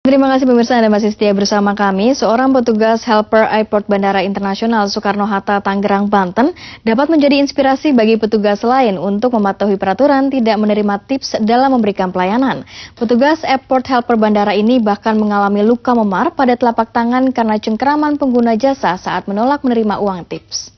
Terima kasih pemirsa Anda masih setia bersama kami. Seorang petugas helper airport Bandara Internasional Soekarno-Hatta, Tangerang, Banten dapat menjadi inspirasi bagi petugas lain untuk mematuhi peraturan tidak menerima tips dalam memberikan pelayanan. Petugas airport helper bandara ini bahkan mengalami luka memar pada telapak tangan karena cengkeraman pengguna jasa saat menolak menerima uang tips.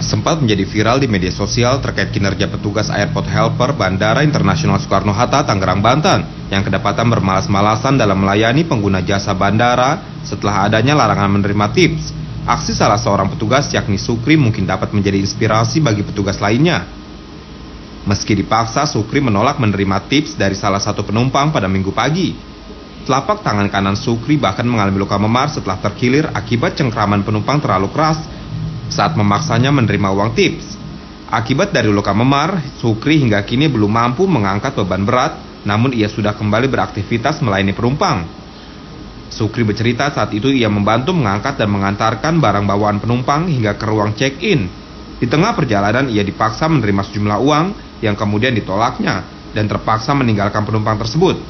Sempat menjadi viral di media sosial terkait kinerja petugas airport helper Bandara Internasional Soekarno-Hatta, Tangerang, Banten yang kedapatan bermalas-malasan dalam melayani pengguna jasa bandara setelah adanya larangan menerima tips. Aksi salah seorang petugas yakni Sukri mungkin dapat menjadi inspirasi bagi petugas lainnya. Meski dipaksa, Sukri menolak menerima tips dari salah satu penumpang pada Minggu pagi. Telapak tangan kanan Sukri bahkan mengalami luka memar setelah terkilir akibat cengkraman penumpang terlalu keras saat memaksanya menerima uang tips. Akibat dari luka memar, Sukri hingga kini belum mampu mengangkat beban berat, namun ia sudah kembali beraktivitas melayani penumpang. Sukri bercerita saat itu ia membantu mengangkat dan mengantarkan barang bawaan penumpang hingga ke ruang check-in. Di tengah perjalanan ia dipaksa menerima sejumlah uang yang kemudian ditolaknya dan terpaksa meninggalkan penumpang tersebut.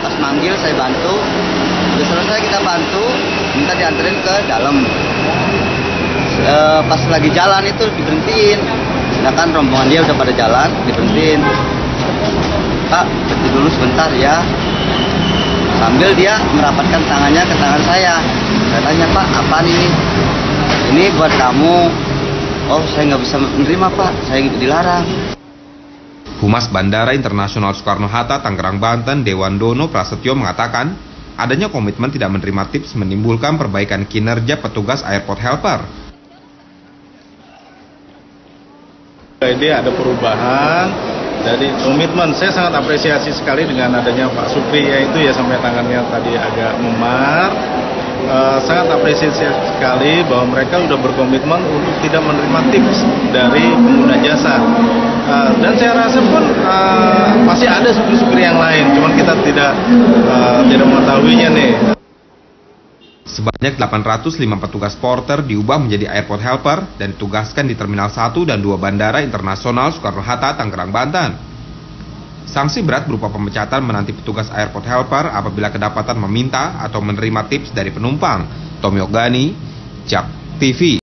Pas manggil saya bantu, udah selesai kita bantu, minta dianterin ke dalam. Pas lagi jalan itu diberhentiin, sedangkan rombongan dia udah pada jalan, diberhentiin. Pak, berhenti dulu sebentar ya. Sambil dia merapatkan tangannya ke tangan saya. Saya tanya, Pak, apaan ini? Ini buat kamu. Oh, saya nggak bisa menerima, Pak, saya dilarang. Humas Bandara Internasional Soekarno-Hatta, Tangerang, Banten, Dewandono Prasetyo mengatakan, adanya komitmen tidak menerima tips menimbulkan perbaikan kinerja petugas airport helper. Ini ada perubahan dari komitmen. Saya sangat apresiasi sekali dengan adanya Pak Sukri, yaitu ya sampai tangannya tadi agak memar. Sangat apresiasi sekali bahwa mereka sudah berkomitmen untuk tidak menerima tips dari pengguna jasa. Dan saya rasa pun masih ada Sukri-Sukri yang lain, cuman kita tidak mengetahuinya nih. Sebanyak 805 petugas porter diubah menjadi airport helper dan ditugaskan di Terminal 1 dan 2 Bandara Internasional Soekarno-Hatta, Tangerang, Banten. Sanksi berat berupa pemecatan menanti petugas airport helper apabila kedapatan meminta atau menerima tips dari penumpang. Tommy Ogani, JAK TV.